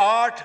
8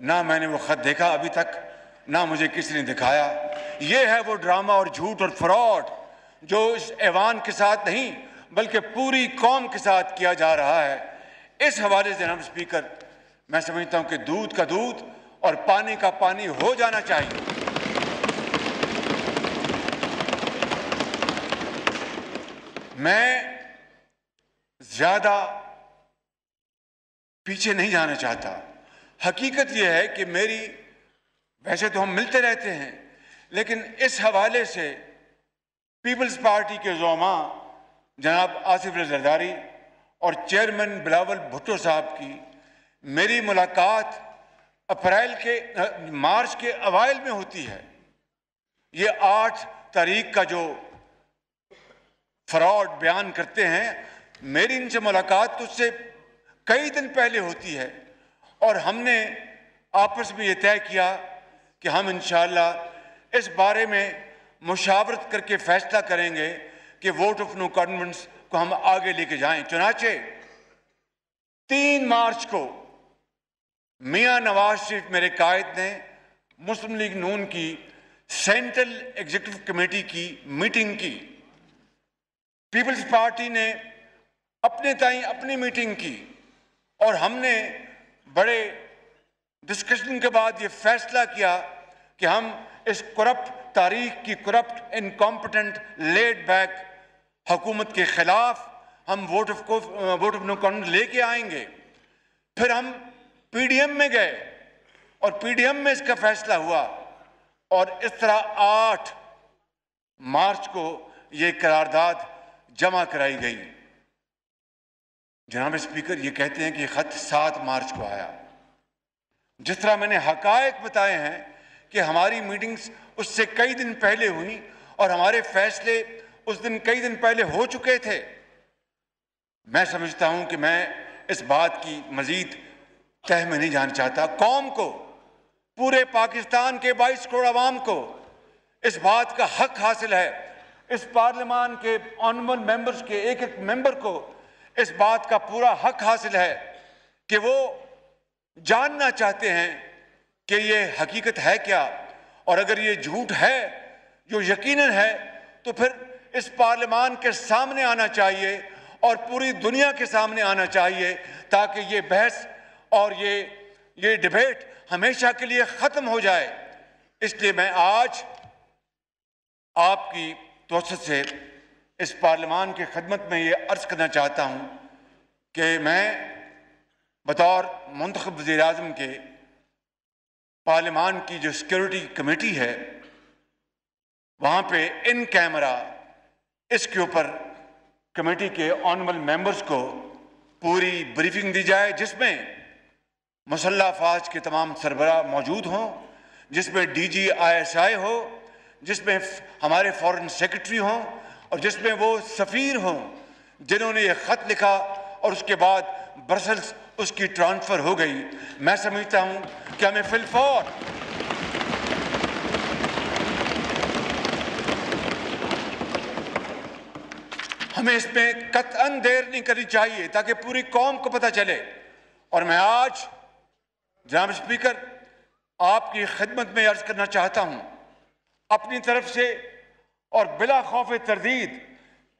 نہ میں نے وہ خط دیکھا ابھی تک، نہ مجھے کسی نے دکھایا۔ یہ ہے وہ ڈرامہ اور جھوٹ اور فراڈ جو اس ایوان کے ساتھ نہیں بلکہ پوری قوم کے ساتھ کیا جا رہا ہے۔ اس حوالے سے جناب اسپیکر، میں سمجھتا ہوں کہ دودھ کا دودھ اور پانی کا پانی ہو جانا چاہیے۔ میں زیادہ پیچھے نہیں جانا چاہتا۔ حقیقت یہ ہے کہ ویسے تو ہم ملتے رہتے ہیں، لیکن اس حوالے سے پیپلز پارٹی کے زعماء جناب آصف علی زرداری اور چیئرمین بلاول بھٹو صاحب کی میری ملاقات مارچ کے اوائل میں ہوتی ہے۔ یہ 8 تاریخ کا جو فراڈ بیان کرتے ہیں، میری ان سے ملاقات تو اس سے کئی دن پہلے ہوتی ہے، اور ہم نے آپس میں یہ طے کیا کہ ہم انشاءاللہ اس بارے میں مشاورت کر کے فیصلہ کریں گے کہ ووٹ آف نو کانفیڈنس کو ہم آگے لے کے جائیں۔ چنانچہ 3 مارچ کو میاں نواز شریف میرے قائد نے مسلم لیگ نون کی سینٹرل ایگزیکٹو کمیٹی کی میٹنگ کی۔ پیپلز پارٹی نے اپنے تائیں اپنی میٹنگ کی، اور ہم نے بڑے ڈسکشن کے بعد یہ فیصلہ کیا کہ ہم اس تاریخ کی کرپٹ انکمپٹنٹ لیڈ بیک حکومت کے خلاف ہم ووٹ آف نو کانفیڈنس لے کے آئیں گے۔ پھر ہم پی ڈی ایم میں گئے اور پی ڈی ایم میں اس کا فیصلہ ہوا، اور اس طرح 8 مارچ کو یہ قرارداد جمع کرائی گئی۔ جناب اسپیکر، یہ کہتے ہیں کہ یہ خط 7 مارچ کو آیا۔ جس طرح میں نے حقائق بتائے ہیں کہ ہماری میٹنگز اس سے کئی دن پہلے ہوئیں اور ہمارے فیصلے اس دن کئی دن پہلے ہو چکے تھے، میں سمجھتا ہوں کہ میں اس بات کی مزید تہ میں نہیں جانا چاہتا۔ قوم کو، پورے پاکستان کے 22 کروڑ عوام کو اس بات کا حق حاصل ہے، اس پارلیمان کے آنریبل ممبرز کے ایک ایک ممبر کو اس بات کا پورا حق حاصل ہے کہ وہ جاننا چاہتے ہیں کہ یہ حقیقت ہے کیا، اور اگر یہ جھوٹ ہے جو یقیناً ہے تو پھر اس پارلیمان کے سامنے آنا چاہیے اور پوری دنیا کے سامنے آنا چاہیے، تاکہ یہ بحث اور یہ ڈیبیٹ ہمیشہ کے لیے ختم ہو جائے۔ اس لیے میں آج آپ کی توسط سے اس پارلیمان کی خدمت میں یہ عرض کرنا چاہتا ہوں کہ میں بطور منتخب وزیر اعظم کے پارلیمان کی جو سیکیورٹی کمیٹی ہے، وہاں پہ ان کیمرہ اس کے اوپر کمیٹی کے آنریبل ممبرز کو پوری بریفنگ دی جائے، جس میں مسلح افواج کے تمام سربراہ موجود ہوں، جس میں ڈی جی ISI ہو، جس میں ہمارے فارن سیکرٹری ہوں، اور جس میں وہ سفیر ہوں جنہوں نے یہ خط لکھا اور اس کے بعد برسلز اس کی ٹرانسفر ہو گئی۔ میں سمجھتا ہوں کہ ہمیں فی الفور ہمیں اس میں قطعاً دیر نہیں کرنی چاہیے تاکہ پوری قوم کو پتہ چلے۔ اور میں آج جناب اسپیکر آپ کی خدمت میں عرض کرنا چاہتا ہوں، اپنی طرف سے اور بلا خوف تردید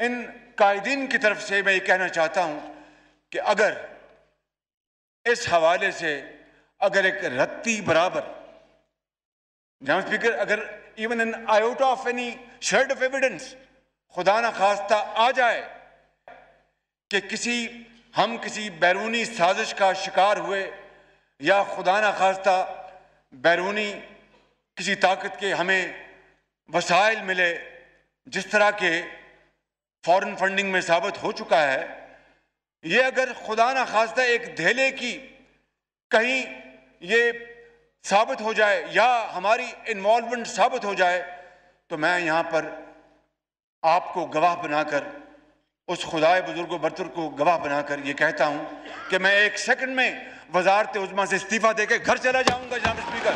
ان قائدین کی طرف سے میں یہ کہنا چاہتا ہوں کہ اگر اس حوالے سے ایک رتی برابر جناب اسپیکر، اگر even in iota of any shred of evidence خدا نہ خواستہ آ جائے کہ ہم کسی بیرونی سازش کا شکار ہوئے، یا خدا نہ خواستہ بیرونی کسی طاقت کے ہمیں وسائل ملے، جس طرح کے فارن فنڈنگ میں ثابت ہو چکا ہے، یہ اگر خدا نہ خواستہ ایک دھیلے کی کہیں یہ ثابت ہو جائے یا ہماری انوالومنٹ ثابت ہو جائے، تو میں یہاں پر آپ کو گواہ بنا کر، اس خدائے بزرگ و برتر کو گواہ بنا کر یہ کہتا ہوں کہ میں 1 سیکنڈ میں وزارت عظمیٰ سے استعفیٰ دے کے گھر چلا جاؤں گا جناب اسپیکر۔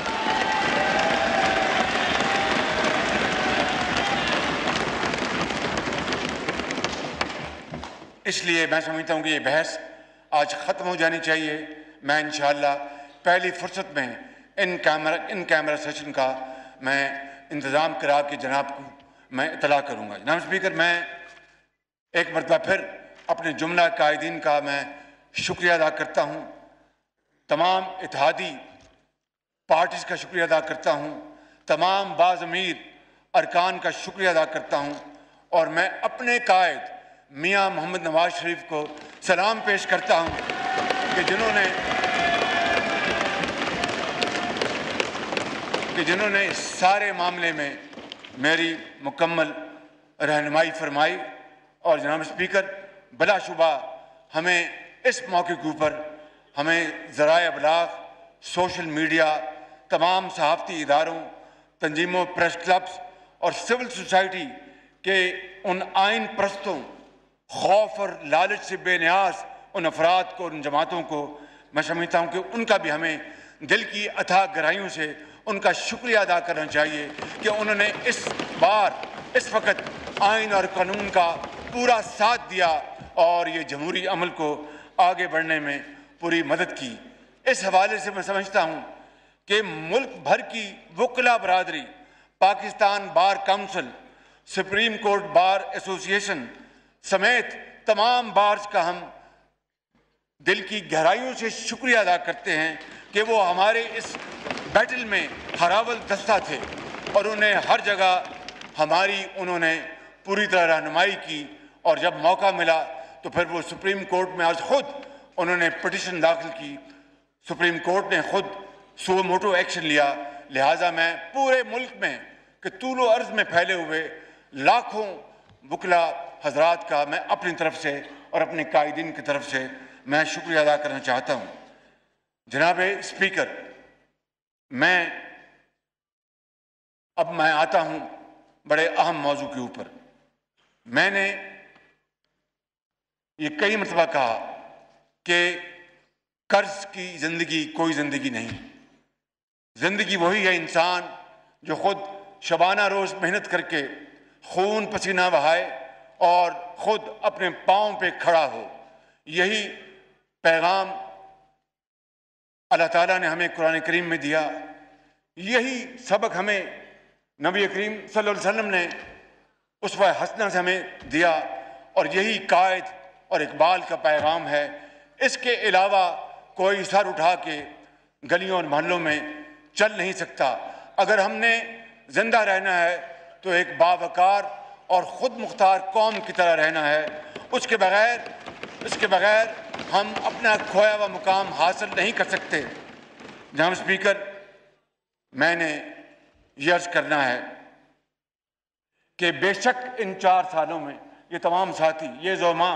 اس لیے میں سمجھتا ہوں کہ یہ بحث آج ختم ہو جانی چاہیے۔ میں انشاءاللہ پہلی فرصت میں ان کیمرہ سیشن کا میں انتظام کرا کے جناب کو میں اطلاع کروں گا۔ جناب اسپیکر، میں ایک مرتبہ پھر اپنے جملہ قائدین کا میں شکریہ ادا کرتا ہوں، تمام اتحادی پارٹیز کا شکریہ ادا کرتا ہوں، تمام باضمیر ارکان کا شکریہ ادا کرتا ہوں، اور میں اپنے قائد میاں محمد نواز شریف کو سلام پیش کرتا ہوں کہ جنہوں نے اس سارے معاملے میں میری مکمل رہنمائی فرمائی۔ اور جناب اسپیکر، بلا شبہ ہمیں اس موقع کے اوپر ہمیں ذرائع ابلاغ، سوشل میڈیا، تمام صحافتی اداروں، تنظیموں، پریس کلبز اور سول سوسائٹی کے ان آئین پرستوں، خوف اور لالچ سے بے نیاز ان افراد کو، ان جماعتوں کو میں سمجھتا ہوں کہ ان کا بھی ہمیں دل کی اتھاہ گہرائیوں سے ان کا شکریہ ادا کرنا چاہیے کہ انہوں نے اس وقت آئین اور قانون کا پورا ساتھ دیا اور یہ جمہوری عمل کو آگے بڑھنے میں پوری مدد کی۔ اس حوالے سے میں سمجھتا ہوں کہ ملک بھر کی وکلا برادری، Pakistan bar council, supreme court bar ایسوسی ایشن سمیت تمام بارز کا ہم دل کی گہرائیوں سے شکریہ ادا کرتے ہیں کہ وہ ہمارے اس بیٹل میں ہراول دستہ تھے، اور انہیں ہر جگہ انہوں نے پوری طرح رہنمائی کی، اور جب موقع ملا تو پھر وہ سپریم کورٹ میں آج خود انہوں نے پٹیشن داخل کی، سپریم کورٹ نے خود سو موٹو ایکشن لیا۔ لہٰذا میں پورے ملک میں کہ طول و عرض میں پھیلے ہوئے لاکھوں وکلا حضرات کا میں اپنی طرف سے اور اپنے قائدین کی طرف سے میں شکریہ ادا کرنا چاہتا ہوں۔ جناب اسپیکر، میں آتا ہوں بڑے اہم موضوع کے اوپر۔ میں نے یہ کئی مرتبہ کہا کہ قرض کی زندگی کوئی زندگی نہیں۔ زندگی وہی ہے انسان جو خود شبانہ روز محنت کر کے خون پسینہ بہائے اور خود اپنے پاؤں پہ کھڑا ہو۔ یہی پیغام اللہ تعالیٰ نے ہمیں قرآن کریم میں دیا، یہی سبق ہمیں نبی کریم صلی اللہ علیہ وسلم نے اسوہ حسنہ سے ہمیں دیا، اور یہی قائد اور اقبال کا پیغام ہے۔ اس کے علاوہ کوئی سر اٹھا کے گلیوں اور محلوں میں چل نہیں سکتا۔ اگر ہم نے زندہ رہنا ہے تو ایک باوقار اور خود مختار قوم کی طرح رہنا ہے۔ اس کے بغیر ہم اپنا کھویا ہوا مقام حاصل نہیں کر سکتے۔ جناب اسپیکر، میں نے یہ عرض کرنا ہے کہ بے شک ان 4 سالوں میں یہ تمام ساتھی، یہ زوماں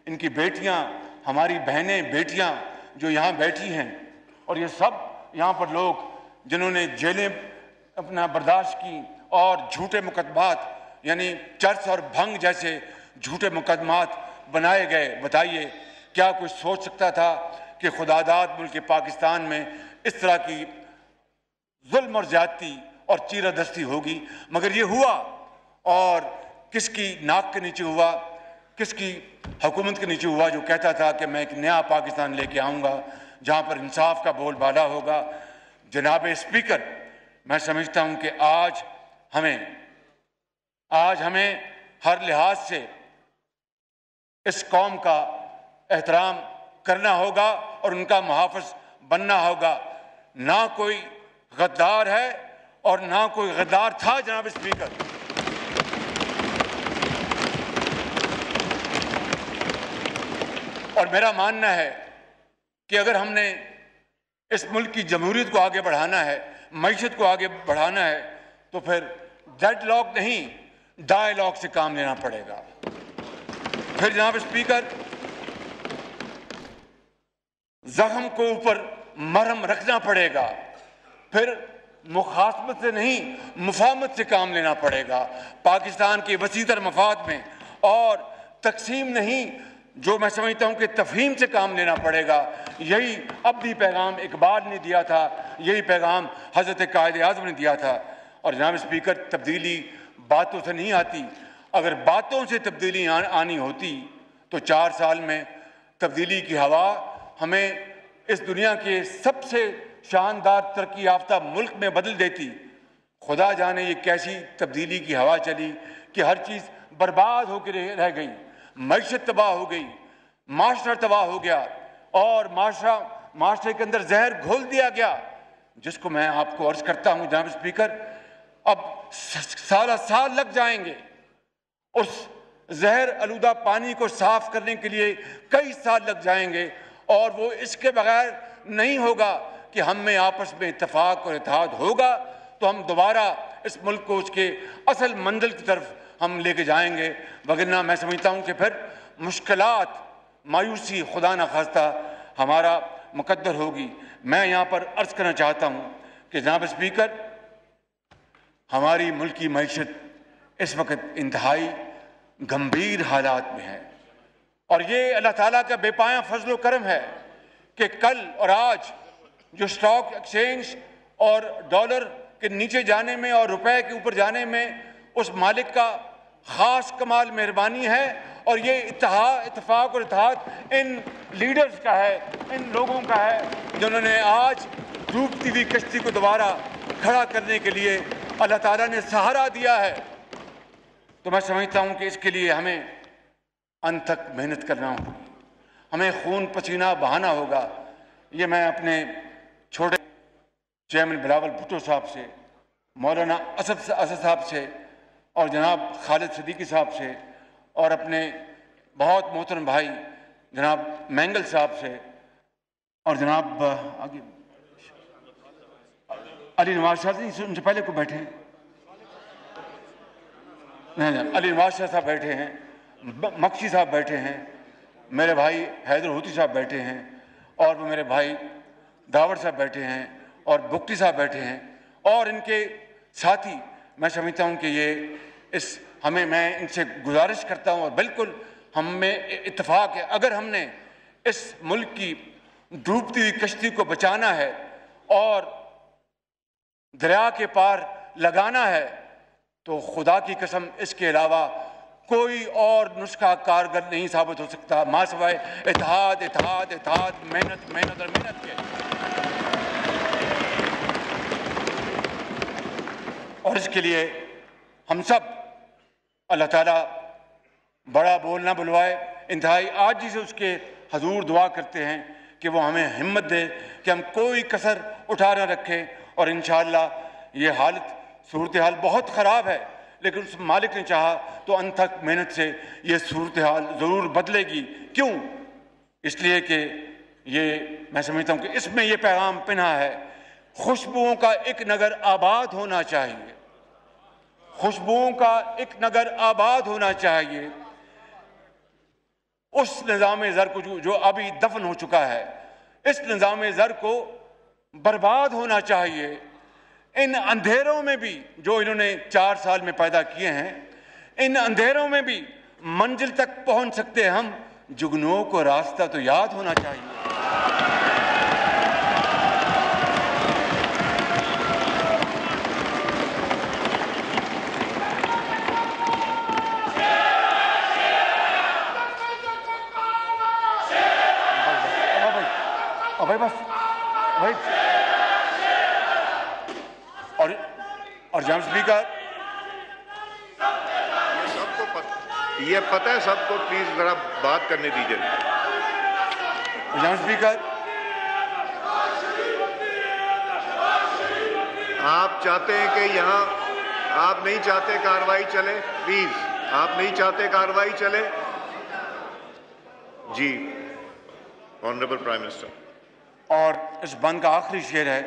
ان کی بیٹیاں، ہماری بہنیں بیٹیاں جو یہاں بیٹھی ہیں، اور یہ سب یہاں پر لوگ جنہوں نے جیلیں اپنا برداشت کی اور جھوٹے مقدمات یعنی چرس اور بھنگ جیسے جھوٹے مقدمات بنائے گئے، بتائیے کیا کوئی سوچ سکتا تھا کہ خداداد ملک پاکستان میں اس طرح کی ظلم اور زیادتی اور چیرہ دستی ہوگی؟ مگر یہ ہوا، اور کس کی ناک کے نیچے ہوا، کس کی حکومت کے نیچے ہوا جو کہتا تھا کہ میں ایک نیا پاکستان لے کے آؤں گا جہاں پر انصاف کا بول بالا ہوگا۔ جناب اسپیکر، میں سمجھتا ہوں کہ آج ہمیں ہر لحاظ سے اس قوم کا احترام کرنا ہوگا اور ان کا محافظ بننا ہوگا۔ نہ کوئی غدار ہے اور نہ کوئی غدار تھا جناب اسپیکر۔ اور میرا ماننا ہے کہ اگر ہم نے اس ملک کی جمہوریت کو آگے بڑھانا ہے، معیشت کو آگے بڑھانا ہے، تو پھر ڈیڈ لاک نہیں، ڈائیلاگ سے کام لینا پڑے گا۔ پھر جناب اسپیکر، زخم کو اوپر مرہم رکھنا پڑے گا، پھر مخاصمت سے نہیں مفاہمت سے کام لینا پڑے گا، پاکستان کے وسیع تر مفاد میں، اور تقسیم نہیں، جو میں سمجھتا ہوں کہ تفہیم سے کام لینا پڑے گا۔ یہی ابدی پیغام اقبال نے دیا تھا، یہی پیغام حضرت قائد اعظم نے دیا تھا۔ اور جناب اسپیکر، تبدیلی باتوں سے نہیں آتی۔ اگر باتوں سے تبدیلی آنی ہوتی تو 4 سال میں تبدیلی کی ہوا ہمیں اس دنیا کے سب سے شاندار ترقی یافتہ ملک میں بدل دیتی، خدا جانے یہ کیسی تبدیلی کی ہوا چلی کہ ہر چیز برباد ہو کے رہ گئی، معیشت تباہ ہو گئی، معاشرہ تباہ ہو گیا، اور معاشرے کے اندر زہر گھول دیا گیا، جس کو میں آپ کو عرض کرتا ہوں جناب اسپیکر، اب سالہ سال لگ جائیں گے اس زہر آلودہ پانی کو صاف کرنے کے لیے، کئی سال لگ جائیں گے، اور وہ اس کے بغیر نہیں ہوگا کہ ہم میں آپس میں اتفاق اور اتحاد ہوگا تو ہم دوبارہ اس ملک کو اس کے اصل منزل کی طرف ہم لے کے جائیں گے، وگرنہ میں سمجھتا ہوں کہ پھر مشکلات، مایوسی خدا نخواستہ ہمارا مقدر ہوگی۔ میں یہاں پر عرض کرنا چاہتا ہوں کہ جناب اسپیکر، ہماری ملکی معیشت اس وقت انتہائی گمبھیر حالات میں ہے، اور یہ اللہ تعالیٰ کا بے پایاں فضل و کرم ہے کہ کل اور آج جو اسٹاک ایکسچینج اور ڈالر کے نیچے جانے میں اور روپے کے اوپر جانے میں اس مالک کا خاص کمال مہربانی ہے، اور یہ اتفاق اور اتحاد ان لیڈرز کا ہے، ان لوگوں کا ہے جنہوں نے آج ڈوبتی ہوئی کشتی کو دوبارہ کھڑا کرنے کے لیے اللہ تعالیٰ نے سہارا دیا ہے۔ تو میں سمجھتا ہوں کہ اس کے لیے ہمیں انت تک محنت کرنا ہوگی، ہمیں خون پسینہ بہانا ہوگا۔ یہ میں اپنے چھوٹے چیئرمین بلاول بھٹو صاحب سے، مولانا اسد صاحب سے، اور جناب خالد صدیقی صاحب سے، اور اپنے بہت محترم بھائی جناب مینگل صاحب سے، اور جناب آگے علی نواز شاہ سے، ان سے پہلے کو بیٹھے ہیں، نہیں علی نواز شاہ صاحب بیٹھے ہیں، مکشی صاحب بیٹھے ہیں، میرے بھائی حیدر ہوتی صاحب بیٹھے ہیں، اور وہ میرے بھائی داور صاحب بیٹھے ہیں، اور بگٹی صاحب بیٹھے ہیں، اور ان کے ساتھی۔ میں سمجھتا ہوں کہ میں ان سے گزارش کرتا ہوں، اور بالکل ہم میں اتفاق ہے، اگر ہم نے اس ملک کی ڈوبتی ہوئی کشتی کو بچانا ہے اور دریا کے پار لگانا ہے تو خدا کی قسم اس کے علاوہ کوئی اور نسخہ کارگر نہیں ثابت ہو سکتا ماں سوائے اتحاد، اتحاد، اتحاد، محنت، محنت اور محنت کے۔ اور اس کے لیے ہم سب اللہ تعالیٰ بڑا بول نہ بلوائے، انتہائی عاجزی سے اس کے حضور دعا کرتے ہیں کہ وہ ہمیں ہمت دے کہ ہم کوئی کسر اٹھا نہ رکھیں، اور انشاءاللہ یہ حالت صورتحال بہت خراب ہے، لیکن اس مالک نے چاہا تو انت تک محنت سے یہ صورتحال ضرور بدلے گی۔ کیوں؟ اس لیے کہ میں سمجھتا ہوں کہ اس میں یہ پیغام پنہا ہے، خوشبوؤں کا ایک نگر آباد ہونا چاہیے، خوشبوؤں کا ایک نگر آباد ہونا چاہیے۔ اس نظام زر کو جو ابھی دفن ہو چکا ہے، اس نظام زر کو برباد ہونا چاہیے۔ ان اندھیروں میں بھی جو انہوں نے 4 سال میں پیدا کیے ہیں، ان اندھیروں میں بھی منزل تک پہنچ سکتے ہم، جگنوں کو راستہ تو یاد ہونا چاہیے۔ اور جناب اسپیکر، یہ پتہ ہے سب کو، پلیز ذرا بات کرنے دیجیے۔ جناب اسپیکر، آپ چاہتے ہیں کہ یہاں آپ نہیں چاہتے کارروائی چلے، پلیز آپ نہیں چاہتے کارروائی چلے؟ جی آنریبل پرائم منسٹر۔ اور اس بند کا آخری شعر ہے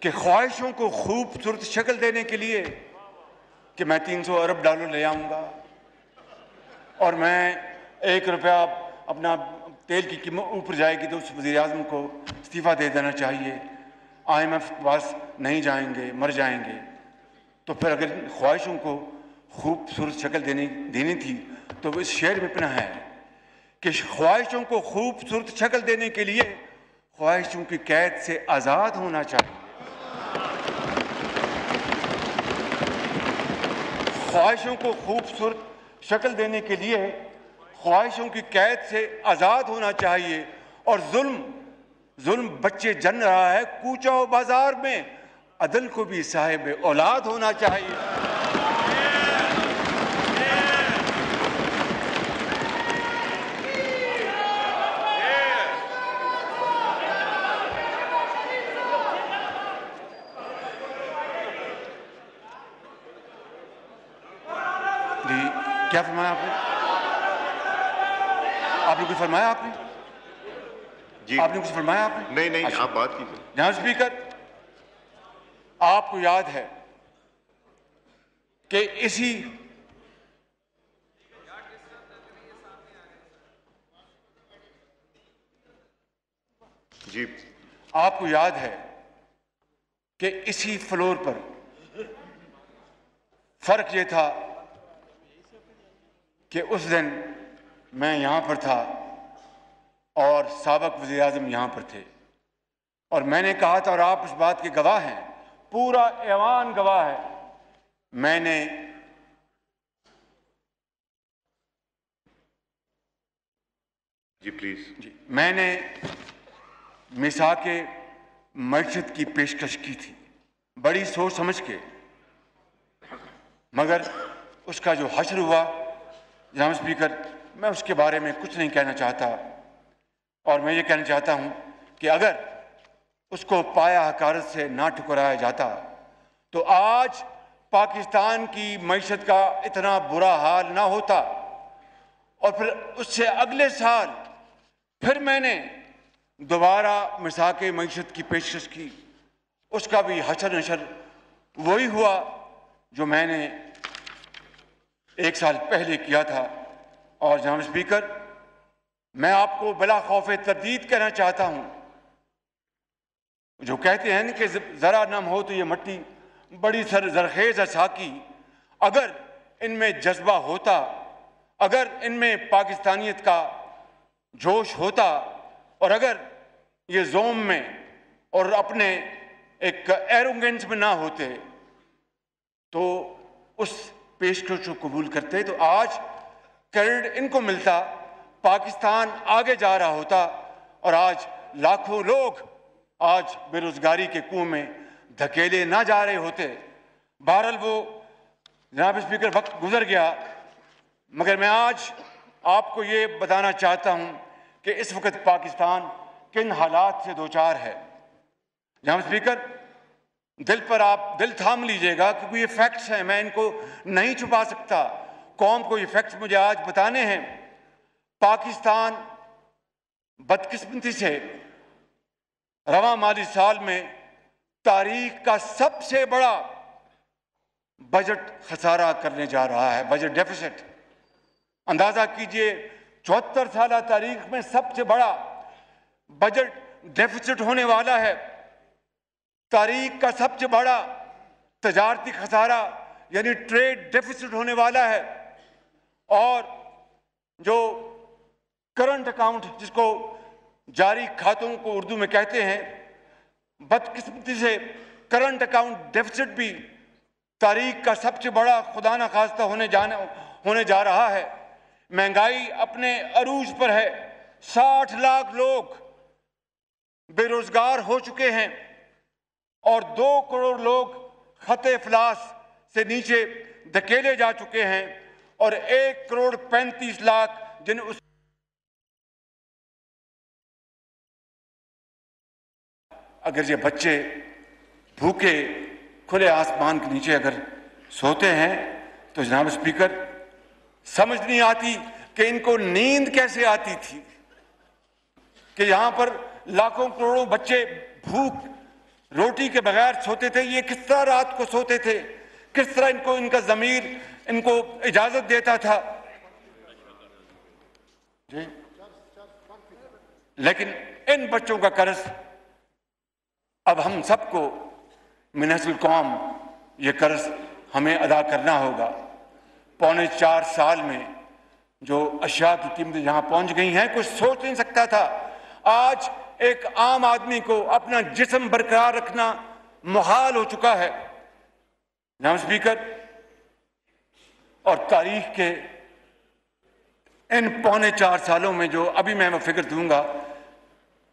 کہ خواہشوں کو خوبصورت شکل دینے کے لیے کہ میں 300 ارب ڈالر لے آؤں گا، اور میں 1 روپیہ اپنا تیل کی قیمت اوپر جائے گی تو اس وزیر اعظم کو استعفیٰ دے دینا چاہیے، IMF کے پاس نہیں جائیں گے، مر جائیں گے۔ تو پھر اگر خواہشوں کو خوبصورت شکل دینی تھی تو اس شعر میں پنہا ہے کہ خواہشوں کو خوبصورت شکل دینے کے لیے خواہشوں کی قید سے آزاد ہونا چاہیے۔ خواہشوں کو خوبصورت شکل دینے کے لیے خواہشوں کی قید سے آزاد ہونا چاہیے، اور ظلم ظلم بچے جن رہا ہے کوچہ و بازار میں، عدل کو بھی صاحب اولاد ہونا چاہیے۔ جی کیا فرمایا آپ نے؟ آپ نے کچھ فرمایا آپ نے؟ جی آپ نے کچھ فرمایا آپ نے؟ نہیں نہیں، آپ بات کیجیے۔ جناب اسپیکر، آپ کو یاد ہے کہ جی آپ کو یاد ہے کہ اسی فلور پر فرق یہ تھا کہ اس دن میں یہاں پر تھا اور سابق وزیر اعظم یہاں پر تھے، اور میں نے کہا تھا، اور آپ اس بات کے گواہ ہیں، پورا ایوان گواہ ہے، میں نے جی پلیز میں نے میثاق معیشت کی پیشکش کی تھی بڑی سوچ سمجھ کے، مگر اس کا جو حشر ہوا جناب اسپیکر، میں اس کے بارے میں کچھ نہیں کہنا چاہتا، اور میں یہ کہنا چاہتا ہوں کہ اگر اس کو پایا حقارت سے نہ ٹھکرایا جاتا تو آج پاکستان کی معیشت کا اتنا برا حال نہ ہوتا، اور پھر اس سے اگلے سال پھر میں نے دوبارہ میثاق معیشت کی پیشکش کی، اس کا بھی حشر نشر وہی ہوا جو میں نے ایک سال پہلے کیا تھا۔ اور جناب اسپیکر، میں آپ کو بلا خوف تردید کہنا چاہتا ہوں، جو کہتے ہیں کہ ذرا نم ہو تو یہ مٹی بڑی زرخیز ہے ساکی، اگر ان میں جذبہ ہوتا، اگر ان میں پاکستانیت کا جوش ہوتا، اور اگر یہ زوم میں اور اپنے ایک ایروگنس میں نہ ہوتے تو اس پیشکش کو قبول کرتے تو آج کریڈٹ ان کو ملتا، پاکستان آگے جا رہا ہوتا، اور آج لاکھوں لوگ آج بے روزگاری کے کنویں میں دھکیلے نہ جا رہے ہوتے۔ بہرحال وہ جناب اسپیکر وقت گزر گیا، مگر میں آج آپ کو یہ بتانا چاہتا ہوں کہ اس وقت پاکستان کن حالات سے دوچار ہے۔ جناب اسپیکر، دل پر آپ دل تھام لیجئے گا، کیونکہ یہ فیکٹس ہیں، میں ان کو نہیں چھپا سکتا، قوم کو یہ فیکٹس مجھے آج بتانے ہیں۔ پاکستان بدقسمتی سے رواں مالی سال میں تاریخ کا سب سے بڑا بجٹ خسارہ کرنے جا رہا ہے، بجٹ ڈیفیسٹ۔ اندازہ کیجئے 74 سالہ تاریخ میں سب سے بڑا بجٹ ڈیفیسٹ ہونے والا ہے، تاریخ کا سب سے بڑا تجارتی خسارہ یعنی ٹریڈ ڈیفیسٹ ہونے والا ہے، اور جو کرنٹ اکاؤنٹ جس کو جاری کھاتوں کو اردو میں کہتے ہیں، بدقسمتی سے کرنٹ اکاؤنٹ ڈیفیسٹ بھی تاریخ کا سب سے بڑا خدا نخواستہ ہونے جا رہا ہے۔ مہنگائی اپنے عروج پر ہے، 60 لاکھ لوگ بے روزگار ہو چکے ہیں، اور 2 کروڑ لوگ خط افلاس سے نیچے دھکیلے جا چکے ہیں، اور 1 کروڑ 35 لاکھ جن اس اگر یہ بچے بھوکے کھلے آسمان کے نیچے اگر سوتے ہیں تو جناب اسپیکر سمجھ نہیں آتی کہ ان کو نیند کیسے آتی تھی، کہ یہاں پر لاکھوں کروڑوں بچے بھوک روٹی کے بغیر سوتے تھے، یہ کس طرح رات کو سوتے تھے، کس طرح ان کا ضمیر ان کو اجازت دیتا تھا۔ جی لیکن ان بچوں کا قرض اب ہم سب کو من حیث القوم یہ قرض ہمیں ادا کرنا ہوگا۔ 4.25 سال میں جو اشیاء کی قیمتیں جہاں پہنچ گئی ہیں کچھ سوچ نہیں سکتا تھا۔ آج ایک عام آدمی کو اپنا جسم برقرار رکھنا محال ہو چکا ہے۔ جناب اسپیکر، اور تاریخ کے ان 4.25 سالوں میں جو ابھی میں فگر دوں گا،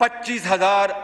25,000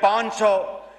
$500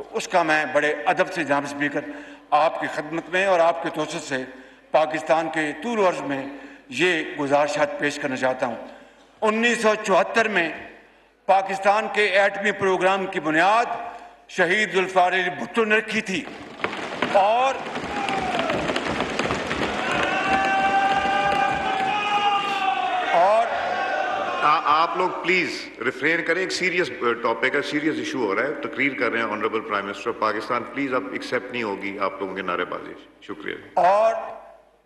تو اس کا میں بڑے ادب سے جناب اسپیکر آپ کی خدمت میں اور آپ کے توسط سے پاکستان کے طول و عرض میں یہ گزارشات پیش کرنا چاہتا ہوں۔ 1974 میں پاکستان کے ایٹمی پروگرام کی بنیاد شہید ذوالفقار علی بھٹو نے رکھی تھی، اور آپ لوگ پلیز ریفرین کریں، ایک سیریس ٹاپک ہے، سیریس ایشو ہو رہا ہے، تقریر کر رہے ہیں honourable prime minister Pakistan, please اب ایکسیپٹ نہیں ہوگی آپ لوگوں کے نعرے بازی۔ شکریہ۔ اور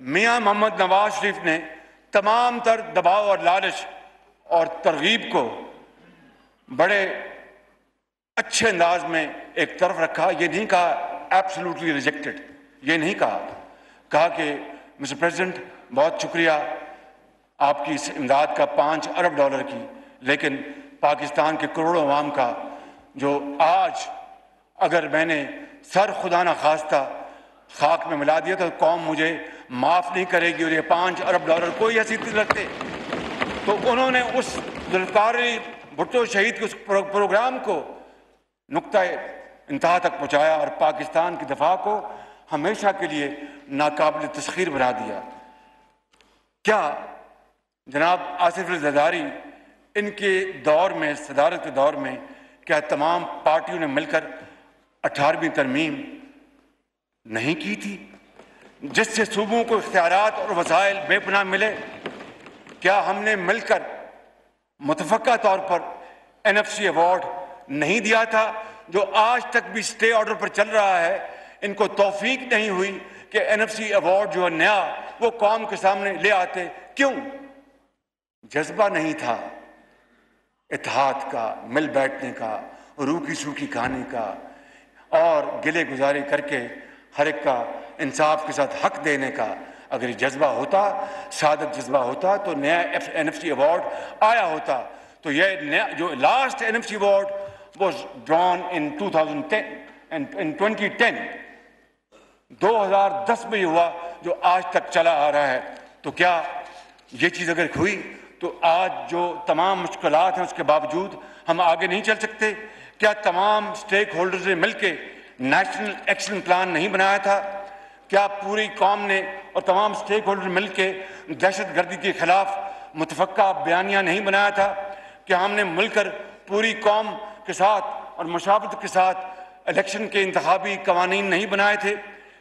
میاں محمد نواز شریف نے تمام تر دباؤ اور لالچ اور ترغیب کو بڑے اچھے انداز میں ایک طرف رکھا، یہ نہیں کہا ایبسولوٹلی ریجیکٹڈ، یہ نہیں کہا کہ مسٹر پریزیڈنٹ بہت شکریہ آپ کی اس امداد کا 5 ارب ڈالر کی، لیکن پاکستان کے کروڑوں عوام کا جو آج اگر میں نے سر خدا نہ خواستہ خاک میں ملا دیا تو قوم مجھے معاف نہیں کرے گی، اور یہ 5 ارب ڈالر کوئی حیثیت نہیں رکھتے۔ تو انہوں نے اس ذوالفقار علی بھٹو شہید کے اس پروگرام کو نقطۂ انتہا تک پہنچایا اور پاکستان کی دفاع کو ہمیشہ کے لیے ناقابل تسخیر بنا دیا۔ کیا جناب آصف علی زرداری ان کے دور میں، صدارت کے دور میں، کیا تمام پارٹیوں نے مل کر 18ویں ترمیم نہیں کی تھی، جس سے صوبوں کو اختیارات اور وسائل بے پناہ ملے؟ کیا ہم نے مل کر متفقہ طور پر NFC ایوارڈ نہیں دیا تھا، جو آج تک بھی اسٹے آرڈر پر چل رہا ہے؟ ان کو توفیق نہیں ہوئی کہ NFC ایوارڈ جو ہے نیا وہ قوم کے سامنے لے آتے، کیوں؟ جذبہ نہیں تھا اتحاد کا، مل بیٹھنے کا، روکی سوکھی کھانے کا، اور گلے گزارے کر کے ہر ایک کا انصاف کے ساتھ حق دینے کا۔ اگر یہ جذبہ ہوتا، سعادت جذبہ ہوتا، تو نیا NFC ایوارڈ آیا ہوتا۔ تو یہ نیا جو last NFC award was drawn in 2010 2010 میں ہوا، جو آج تک چلا آ رہا ہے۔ تو کیا یہ چیز اگر ہوئی تو آج جو تمام مشکلات ہیں اس کے باوجود ہم آگے نہیں چل سکتے؟ کیا تمام اسٹیک ہولڈرز نے مل کے نیشنل ایکشن پلان نہیں بنایا تھا؟ کیا پوری قوم نے اور تمام اسٹیک ہولڈر مل کے دہشت گردی کے خلاف متفقہ بیانیہ نہیں بنایا تھا؟ کیا ہم نے مل کر پوری قوم کے ساتھ اور مشاورت کے ساتھ الیکشن کے انتخابی قوانین نہیں بنائے تھے؟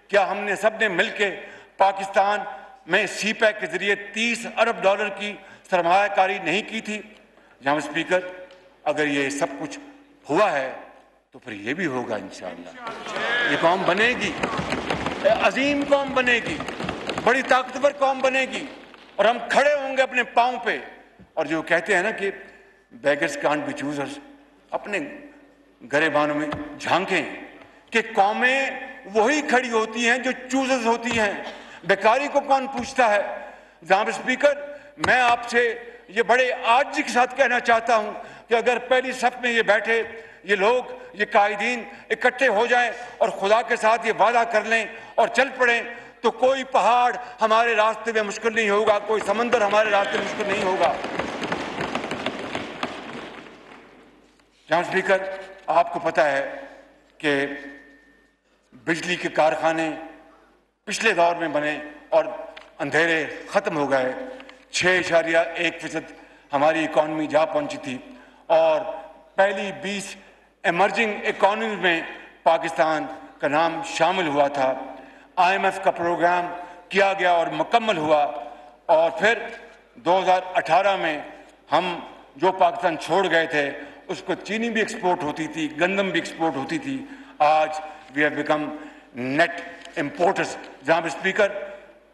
کیا ہم نے سب نے مل کے پاکستان میں سی پیک کے ذریعے 30 ارب ڈالر کی سرمایہ کاری نہیں کی تھی؟ جناب اسپیکر، اگر یہ سب کچھ ہوا ہے تو پھر یہ بھی ہوگا انشاءاللہ۔ یہ قوم بنے گی، عظیم قوم بنے گی، بڑی طاقتور قوم بنے گی، اور ہم کھڑے ہوں گے اپنے پاؤں پہ۔ اور جو کہتے ہیں نا کہ بیگرز کانٹ بی چوزرز، اپنے گریبانوں میں جھانکیں کہ قومیں وہی کھڑی ہوتی ہیں جو چوزرز ہوتی ہیں، بیکاری کو کون پوچھتا ہے؟ جناب اسپیکر، میں آپ سے یہ بڑے عاجزی کے ساتھ کہنا چاہتا ہوں کہ اگر پہلی صف میں یہ بیٹھے یہ لوگ، یہ قائدین اکٹھے ہو جائیں اور خدا کے ساتھ یہ وعدہ کر لیں اور چل پڑیں، تو کوئی پہاڑ ہمارے راستے میں مشکل نہیں ہوگا، کوئی سمندر ہمارے راستے میں مشکل نہیں ہوگا۔ جناب اسپیکر، آپ کو پتہ ہے کہ بجلی کے کارخانے پچھلے دور میں بنے اور اندھیرے ختم ہو گئے، 6.1% ہماری اکانومی جا پہنچی تھی، اور پہلی 20 ایمرجنگ اکانومیز میں پاکستان کا نام شامل ہوا تھا۔ IMF کا پروگرام کیا گیا اور مکمل ہوا، اور پھر 2018 میں ہم جو پاکستان چھوڑ گئے تھے اس کو چینی بھی ایکسپورٹ ہوتی تھی، گندم بھی ایکسپورٹ ہوتی تھی، آج we have become net importers. جناب اسپیکر،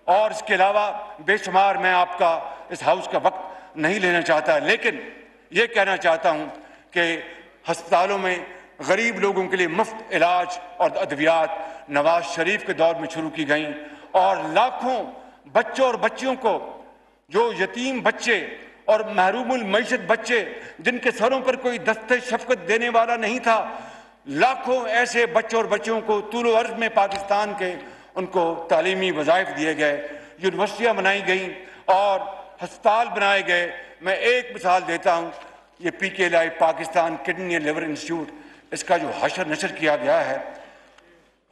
اور اس کے علاوہ بے شمار میں آپ کا اس ہاؤس کا وقت نہیں لینا چاہتا، لیکن یہ کہنا چاہتا ہوں کہ ہسپتالوں میں غریب لوگوں کے لیے مفت علاج اور ادویات نواز شریف کے دور میں شروع کی گئیں، اور لاکھوں بچوں اور بچیوں کو، جو یتیم بچے اور محروم المعیشت بچے جن کے سروں پر کوئی دست شفقت دینے والا نہیں تھا، لاکھوں ایسے بچوں اور بچیوں کو طول و عرض میں پاکستان کے ان کو تعلیمی وظائف دیے گئے، یونیورسٹیاں بنائی گئیں اور ہسپتال بنائے گئے۔ میں ایک مثال دیتا ہوں، یہ PKLI Pakistan kidney and liver institute اس کا جو حشر نشر کیا گیا ہے،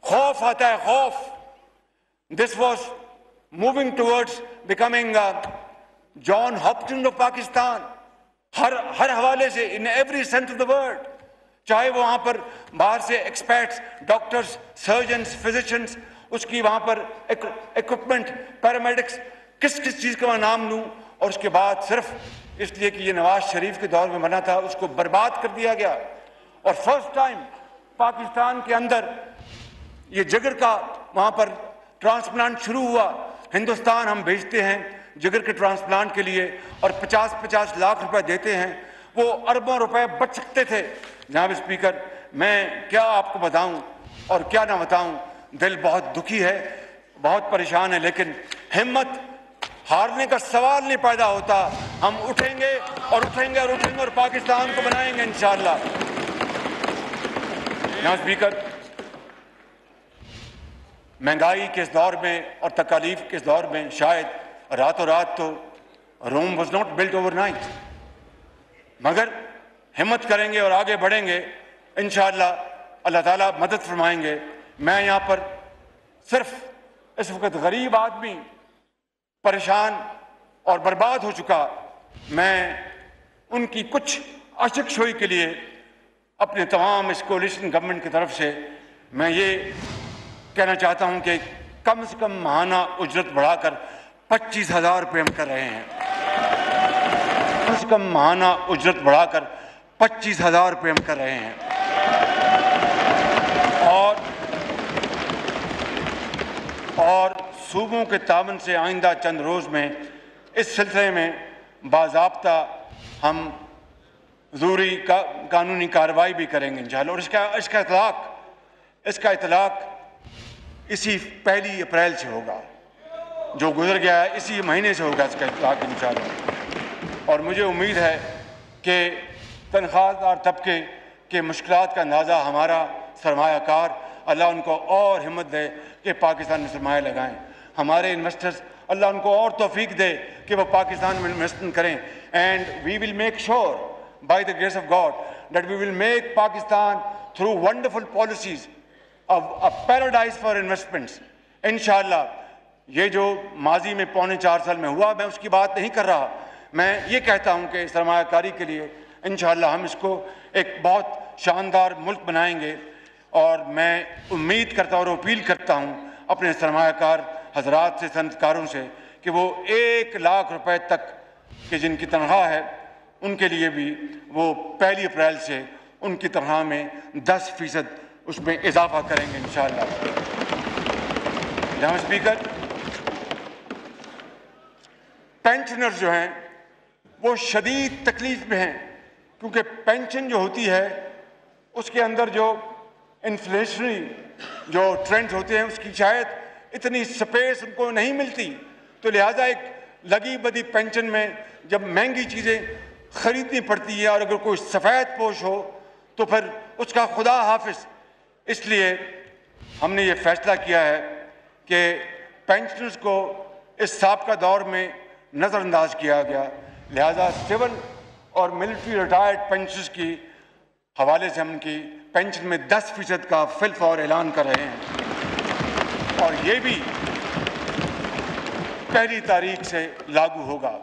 خوف آتا ہے، خوف. This was moving towards becoming John Hopkins of Pakistan. ہر حوالے سے in every sense of the word. چاہے وہ وہاں پر باہر سے ایکسپرٹس، ڈاکٹرز، سرجنز، فزیشنز، اس کی وہاں پر اکوپمنٹ، پیرامیڈکس، کس چیز کا میں نام لوں، اور اس کے بعد صرف اس لیے کہ یہ نواز شریف کے دور میں بنا تھا اس کو برباد کر دیا گیا. اور فرسٹ ٹائم پاکستان کے اندر یہ جگر کا وہاں پر ٹرانسپلانٹ شروع ہوا. ہندوستان ہم بھیجتے ہیں جگر کے ٹرانسپلانٹ کے لیے اور 50 لاکھ روپے دیتے ہیں. وہ اربوں روپے بچ سکتے تھے. جناب اسپیکر، میں کیا آپ کو بتاؤں اور کیا نہ بتاؤں، دل بہت دکھی ہے، بہت پریشان ہے، لیکن ہمت ہارنے کا سوال نہیں پیدا ہوتا. ہم اٹھیں گے اور اٹھیں گے اور اٹھیں گے اور پاکستان کو بنائیں گے انشاءاللہ. جناب اسپیکر، مہنگائی کے اس دور میں اور تکالیف کے اس دور میں شاید راتوں رات تو Rome was not built overnight, مگر ہمت کریں گے اور آگے بڑھیں گے انشاءاللہ. اللہ تعالیٰ مدد فرمائیں گے. میں یہاں پر صرف اس وقت غریب آدمی، پریشان اور برباد ہو چکا، میں ان کی کچھ اشک شوئی کے لیے اپنے تمام اس کولیشن گورنمنٹ کی طرف سے میں یہ کہنا چاہتا ہوں کہ کم سے کم ماہانہ اجرت بڑھا کر 25,000 روپے ہم کر رہے ہیں. کم سے کم ماہانہ اجرت بڑھا کر 25,000 روپے ہم کر رہے ہیں. اور صوبوں کے تعاون سے آئندہ چند روز میں اس سلسلے میں باضابطہ ہم ضروری قانونی کارروائی بھی کریں گے انشاءاللہ. اور اس کا اطلاق اسی 1 اپریل سے ہوگا، جو گزر گیا ہے اسی مہینے سے ہوگا اس کا اطلاق انشاءاللہ. اور مجھے امید ہے کہ تنخواہ دار طبقے کے مشکلات کا اندازہ ہمارا سرمایہ کار، اللہ ان کو اور ہمت دے کہ پاکستان میں سرمایہ لگائیں. ہمارے انویسٹرز، اللہ ان کو اور توفیق دے کہ وہ پاکستان میں انویسٹمنٹ کریں. And we will make sure by the grace of God that we will make Pakistan through wonderful policies a paradise for investments. انشاءاللہ یہ جو ماضی میں 3.25 سال میں ہوا، میں اس کی بات نہیں کر رہا. میں یہ کہتا ہوں کہ سرمایہ کاری کے لیے انشاءاللہ ہم اس کو ایک بہت شاندار ملک بنائیں گے. اور میں امید کرتا ہوں اور اپیل کرتا ہوں اپنے سرمایہ کار حضرات سے، صنعت کاروں سے، کہ وہ 1 لاکھ روپے تک کہ جن کی تنخواہ ہے ان کے لیے بھی وہ 1 اپریل سے ان کی تنخواہ میں 10% اس میں اضافہ کریں گے انشاءاللہ. جناب اسپیکر، پینشنرز جو ہیں وہ شدید تکلیف میں ہیں، کیونکہ پینشن جو ہوتی ہے اس کے اندر جو انفلیشنری جو ٹرینڈز ہوتے ہیں اس کی شاید اتنی سپیس ان کو نہیں ملتی. تو لہٰذا ایک لگی بدی پینشن میں جب مہنگی چیزیں خریدنی پڑتی ہے اور اگر کوئی سفید پوش ہو تو پھر اس کا خدا حافظ. اس لیے ہم نے یہ فیصلہ کیا ہے کہ پینشنرز کو اس سابقہ دور میں نظر انداز کیا گیا، لہذا سول اور ملٹری ریٹائرڈ پینشنرز کی حوالے سے ہم ان کی پینشن میں 10% کا فی الفور اعلان کر رہے ہیں، اور یہ بھی 1 تاریخ سے لاگو ہوگا.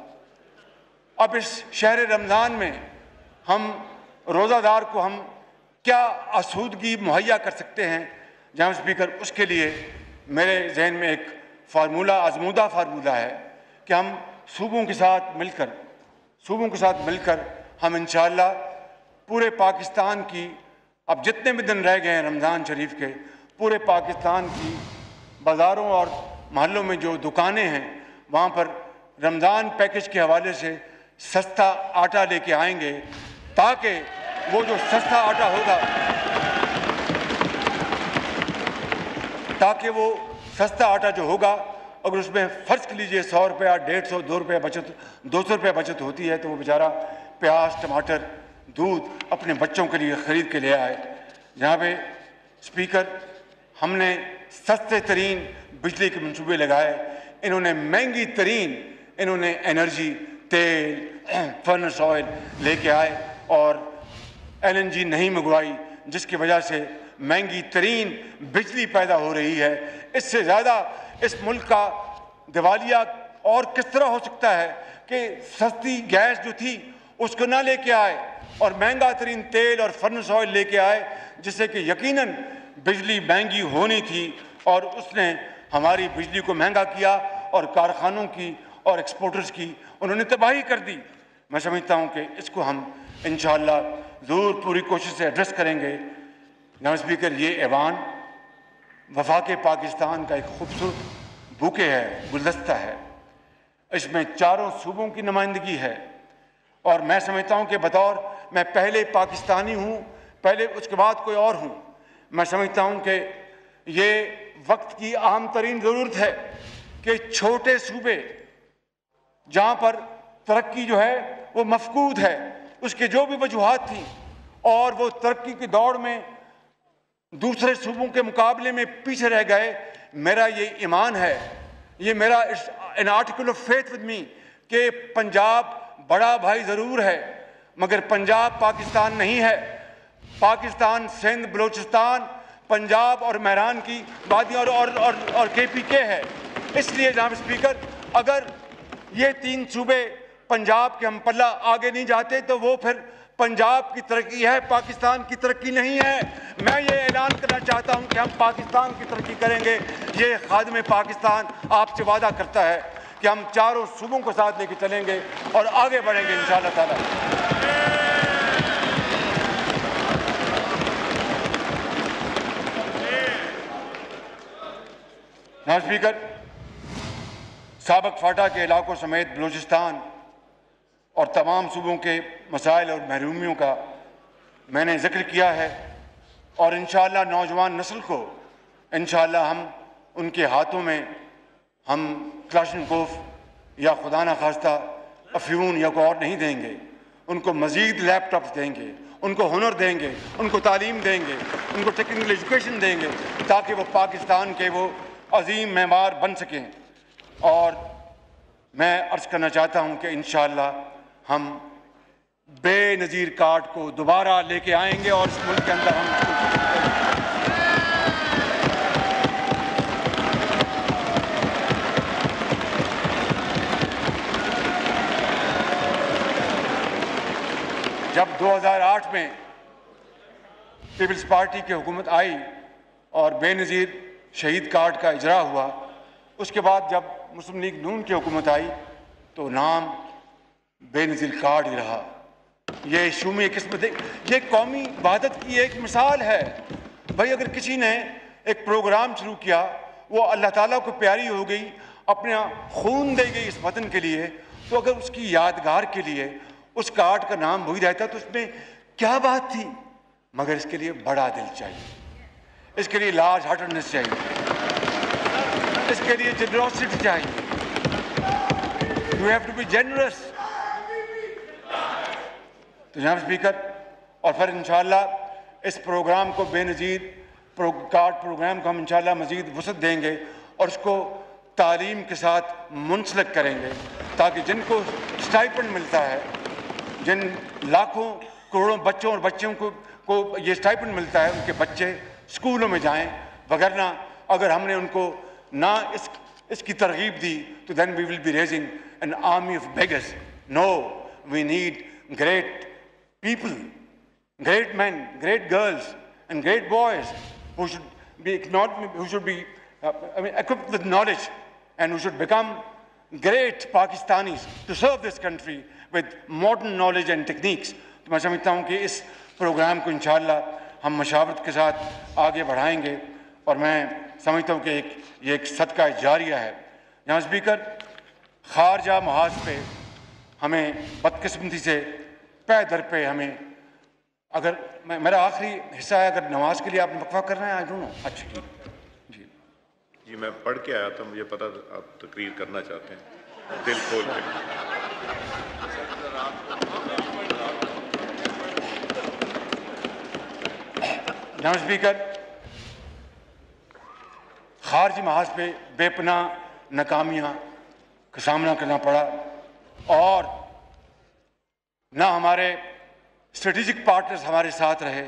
اب اس شہر رمضان میں ہم روزہ دار کو ہم کیا آسودگی مہیا کر سکتے ہیں جناب اسپیکر؟ اس کے لیے میرے ذہن میں ایک فارمولہ، آزمودہ فارمولہ ہے کہ ہم صوبوں کے ساتھ مل کر ہم انشاءاللہ پورے پاکستان کی، اب جتنے بھی دن رہ گئے ہیں رمضان شریف کے، پورے پاکستان کی بازاروں اور محلوں میں جو دکانیں ہیں وہاں پر رمضان پیکج کے حوالے سے سستا آٹا لے کے آئیں گے، تاکہ وہ جو سستا آٹا ہوگا، تاکہ وہ سستا آٹا جو ہوگا اگر اس میں فرض کر لیجیے 100 روپیہ، 150، 200 روپے بچت، 200 روپے بچت ہوتی ہے، تو وہ بیچارہ پیاز، ٹماٹر، دودھ اپنے بچوں کے لیے خرید کے لے آئے. جہاں پہ اسپیکر ہم نے سستے ترین بجلی کے منصوبے لگائے، انہوں نے مہنگی ترین انرجی، تیل، فرنس آئل لے کے آئے اور LNG نہیں منگوائی، جس کی وجہ سے مہنگی ترین بجلی پیدا ہو رہی ہے، اس سے زیادہ اس ملک کا دیوالیہ اور کس طرح ہو سکتا ہے کہ سستی گیس جو تھی اس کو نہ لے کے آئے اور مہنگا ترین تیل اور فرنس آئل لے کے آئے، جس سے کہ یقیناً بجلی مہنگی ہونی تھی اور اس نے ہماری بجلی کو مہنگا کیا اور کارخانوں کی اور ایکسپورٹرز کی انہوں نے تباہی کر دی۔ میں سمجھتا ہوں کہ اس کو ہم انشاءاللہ ضرور پوری کوشش سے ایڈریس کریں گے۔ جناب اسپیکر، یہ ایوان وفاق پاکستان کا ایک خوبصورت بوکے ہے، گلدستہ ہے، اس میں چاروں صوبوں کی نمائندگی ہے، اور میں سمجھتا ہوں کہ بطور میں پہلے پاکستانی ہوں، پہلے اس کے بعد کوئی اور ہوں، میں سمجھتا ہوں کہ یہ وقت کی اہم ترین ضرورت ہے کہ چھوٹے صوبے جہاں پر ترقی جو ہے وہ مفقود ہے، اس کے جو بھی وجوہات تھیں اور وہ ترقی کی دوڑ میں دوسرے صوبوں کے مقابلے میں پیچھے رہ گئے، میرا یہ ایمان ہے، یہ میرا an article of faith with me کہ پنجاب بڑا بھائی ضرور ہے مگر پنجاب پاکستان نہیں ہے۔ پاکستان سندھ، بلوچستان، پنجاب اور مہران کی وادیاں اور KPK ہے۔ اس لیے جناب اسپیکر، اگر یہ تین صوبے پنجاب کے ہم پلہ آگے نہیں جاتے تو وہ پھر پنجاب کی ترقی ہے، پاکستان کی ترقی نہیں ہے۔ میں یہ اعلان کرنا چاہتا ہوں کہ ہم پاکستان کی ترقی کریں گے۔ یہ خادم پاکستان آپ سے وعدہ کرتا ہے کہ ہم چاروں صوبوں کو ساتھ لے کے چلیں گے اور آگے بڑھیں گے انشاءاللہ تعالی۔ جناب اسپیکر، سابق فاٹا کے علاقوں سمیت بلوچستان اور تمام صوبوں کے مسائل اور محرومیوں کا میں نے ذکر کیا ہے، اور انشاءاللہ نوجوان نسل کو انشاءاللہ ہم ان کے ہاتھوں میں ہم کلاشنکوف یا خدا نخواستہ افیون یا کوئی اور نہیں دیں گے، ان کو مزید لیپ ٹاپس دیں گے، ان کو ہنر دیں گے، ان کو تعلیم دیں گے، ان کو ٹیکنیکل ایجوکیشن دیں گے تاکہ وہ پاکستان کے وہ عظیم معمار بن سکیں۔ اور میں عرض کرنا چاہتا ہوں کہ انشاءاللہ ہم بے نظیر کارڈ کو دوبارہ لے کے آئیں گے اور اس ملک کے اندر ہم جب 2008 میں پیپلز پارٹی کی حکومت آئی اور بے نظیر شہید کارڈ کا اجرا ہوا، اس کے بعد جب مسلم لیگ نون کی حکومت آئی تو نام بے نظیر کارڈ ہی رہا۔ یہ شومی قسمت، یہ قومی وحدت کی ایک مثال ہے۔ بھائی اگر کسی نے ایک پروگرام شروع کیا، وہ اللہ تعالیٰ کو پیاری ہو گئی، اپنا خون دے گئی اس وطن کے لیے، تو اگر اس کی یادگار کے لیے اس کارڈ کا نام وہی رہتا تو اس میں کیا بات تھی؟ مگر اس کے لیے بڑا دل چاہیے، اس کے لیے لارج ہارٹڈنس چاہیے، اس کے لیے جنروسٹی چاہیے۔ You have to be generous۔ تو جناب اسپیکر، اور پھر انشاءاللہ اس پروگرام کو بے نظیر کارڈ پروگرام کو ہم انشاءاللہ مزید وسعت دیں گے اور اس کو تعلیم کے ساتھ منسلک کریں گے تاکہ جن کو اسٹائپنڈ ملتا ہے، جن لاکھوں کروڑوں بچوں اور بچیوں کو یہ اسٹائپنڈ ملتا ہے، ان کے بچے اسکولوں میں جائیں، وگرنہ اگر ہم نے ان کو نہ اس کی ترغیب دی تو then we will be raising an army of beggars۔ No, we need great people, great men, great girls and great boys who should be equipped with knowledge and who should become great Pakistanis to serve this country with modern knowledge and techniques۔ تو میں سمجھتا ہوں کہ اس programme کو انشاءاللہ ہم مشاورت کے ساتھ آگے بڑھائیں گے، اور میں سمجھتا ہوں کہ یہ ایک صدقہ جاریہ ہے۔ جناب اسپیکر، خارجہ محاذ پہ ہمیں بدقسمتی سے پے در پہ ہمیں، اگر میرا آخری حصہ ہے، اگر نماز کے لیے آپ وقفہ کر رہے ہیں، آئی ڈونٹ نو۔ اچھا جی میں پڑھ کے آیا تھا، مجھے پتا آپ تقریر کرنا چاہتے ہیں، دل کھول کے۔ جناب اسپیکر، خارجی محاذ پہ بے پناہ ناکامیاں کا سامنا کرنا پڑا، اور نہ ہمارے اسٹریٹجک پارٹنرز ہمارے ساتھ رہے،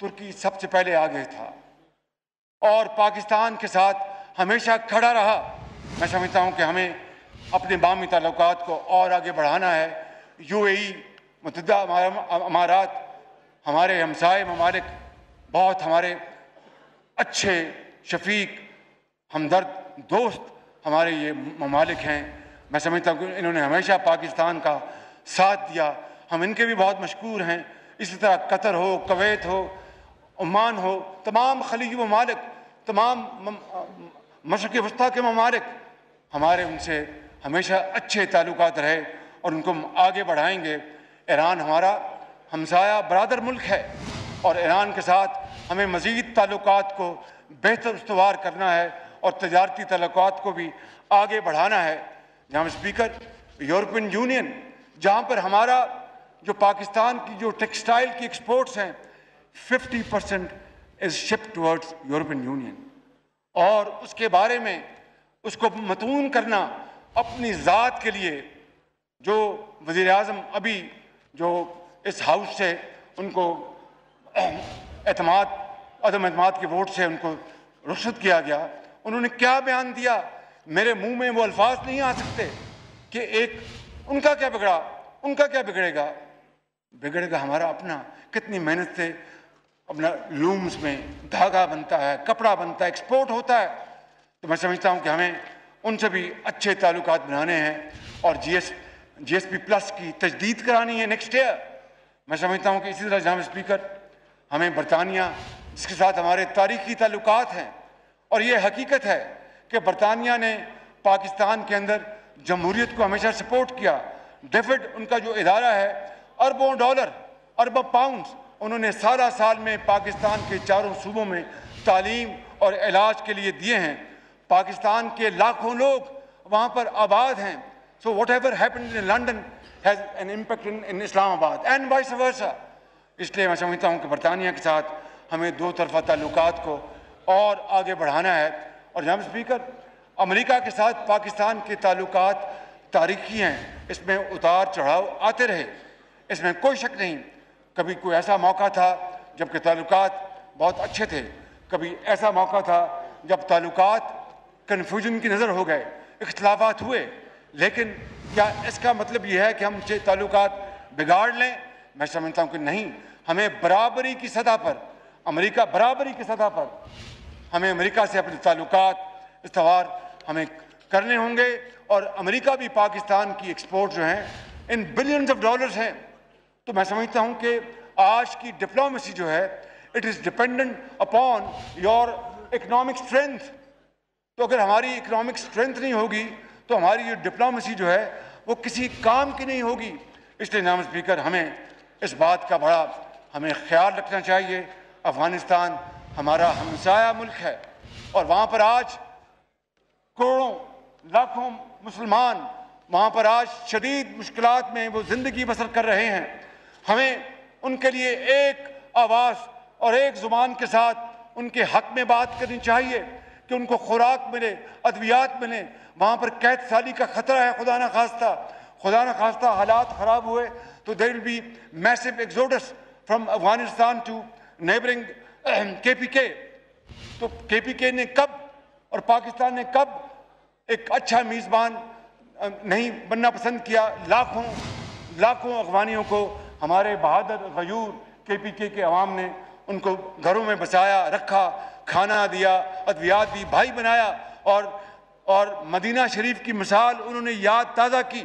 ترکی سب سے پہلے آگے تھا اور پاکستان کے ساتھ ہمیشہ کھڑا رہا۔ میں سمجھتا ہوں کہ ہمیں اپنے باہمی تعلقات کو اور آگے بڑھانا ہے۔ UAE، متحدہ امارات، ہمارے ہمسائے ممالک، بہت ہمارے اچھے شفیق، ہمدرد، دوست ہمارے یہ ممالک ہیں۔ میں سمجھتا ہوں کہ انہوں نے ہمیشہ پاکستان کا ساتھ دیا، ہم ان کے بھی بہت مشکور ہیں۔ اسی طرح قطر ہو، کویت ہو، عمان ہو، تمام خلیجی ممالک، تمام مشرق وسطیٰ کے ممالک، ہمارے ان سے ہمیشہ اچھے تعلقات رہے اور ان کو ہم آگے بڑھائیں گے۔ ایران ہمارا ہمسایہ برادر ملک ہے اور ایران کے ساتھ ہمیں مزید تعلقات کو بہتر استوار کرنا ہے اور تجارتی تعلقات کو بھی آگے بڑھانا ہے۔ جناب اسپیکر، یورپین یونین، جہاں پر ہمارا جو پاکستان کی جو ٹیکسٹائل کی ایکسپورٹس ہیں 50% از شپ ٹورڈز یورپین یونین، اور اس کے بارے میں اس کو متون کرنا اپنی ذات کے لیے، جو وزیر اعظم ابھی جو اس ہاؤس سے ان کو عدم اعتماد کے ووٹ سے ان کو رخصت کیا گیا، انہوں نے کیا بیان دیا؟ میرے منہ میں وہ الفاظ نہیں آ سکتے کہ ایک ان کا کیا بگڑا، ان کا کیا بگڑے گا؟ بگڑے گا ہمارا اپنا۔ کتنی محنت سے اپنا لومز میں دھاگا بنتا ہے، کپڑا بنتا ہے، ایکسپورٹ ہوتا ہے۔ تو میں سمجھتا ہوں کہ ہمیں ان سے بھی اچھے تعلقات بنانے ہیں اور جی ایس پی پلس کی تجدید کرانی ہے نیکسٹ ایئر۔ میں سمجھتا ہوں کہ اسی طرح جناب اسپیکر، ہمیں برطانیہ، جس کے ساتھ ہمارے تاریخی تعلقات ہیں، اور یہ حقیقت ہے کہ برطانیہ نے پاکستان کے اندر جمہوریت کو ہمیشہ سپورٹ کیا۔ ڈیفڈ ان کا جو ادارہ ہے، اربوں ڈالر، اربوں پاؤنڈز انہوں نے سالہ سال میں پاکستان کے چاروں صوبوں میں تعلیم اور علاج کے لیے دیے ہیں۔ پاکستان کے لاکھوں لوگ وہاں پر آباد ہیں۔ So whatever happened in London has an impact in Islam Abad and vice versa۔ اس لیے میں سمجھتا ہوں کہ برطانیہ کے ساتھ ہمیں دو طرفہ تعلقات کو اور آگے بڑھانا ہے۔ اور جناب اسپیکر، امریکہ کے ساتھ پاکستان کے تعلقات تاریخی ہیں، اس میں اتار چڑھاؤ آتے رہے، اس میں کوئی شک نہیں۔ کبھی کوئی ایسا موقع تھا جب کہ تعلقات بہت اچھے تھے، کبھی ایسا موقع تھا جب تعلقات کنفیوژن کی نظر ہو گئے، اختلافات ہوئے۔ لیکن کیا اس کا مطلب یہ ہے کہ ہم تعلقات بگاڑ لیں؟ میں سمجھتا ہوں کہ نہیں۔ ہمیں برابری کی سطح پر، برابری کی سطح پر ہمیں امریکہ سے اپنے تعلقات استوار ہمیں کرنے ہوں گے، اور امریکہ بھی پاکستان کی ایکسپورٹ جو ہیں ان بلینز آف ڈالرز ہیں۔ تو میں سمجھتا ہوں کہ آج کی ڈپلومیسی جو ہے it is dependent upon your economic strength. تو اگر ہماری اکنامک اسٹرینتھ نہیں ہوگی تو ہماری یہ ڈپلومیسی جو ہے وہ کسی کام کی نہیں ہوگی۔ اس لیے جناب اسپیکر، ہمیں اس بات کا بڑا ہمیں خیال رکھنا چاہیے۔ افغانستان ہمارا ہمسایہ ملک ہے اور وہاں پر آج کروڑوں لاکھوں مسلمان وہاں پر آج شدید مشکلات میں وہ زندگی بسر کر رہے ہیں۔ ہمیں ان کے لیے ایک آواز اور ایک زبان کے ساتھ ان کے حق میں بات کرنی چاہیے کہ ان کو خوراک ملے، ادویات ملیں۔ وہاں پر قید سالی کا خطرہ ہے، خدا نہ خواستہ حالات خراب ہوئے تو there will be massive exodus from Afghanistan to neighboring KPK۔ تو KPK نے کب اور پاکستان نے کب ایک اچھا میزبان نہیں بننا پسند کیا؟ لاکھوں افغانیوں کو ہمارے بہادر غیور KPK کے عوام نے ان کو گھروں میں بسایا، رکھا، کھانا دیا، ادویات دی، بھائی بنایا، اور مدینہ شریف کی مثال انہوں نے یاد تازہ کی۔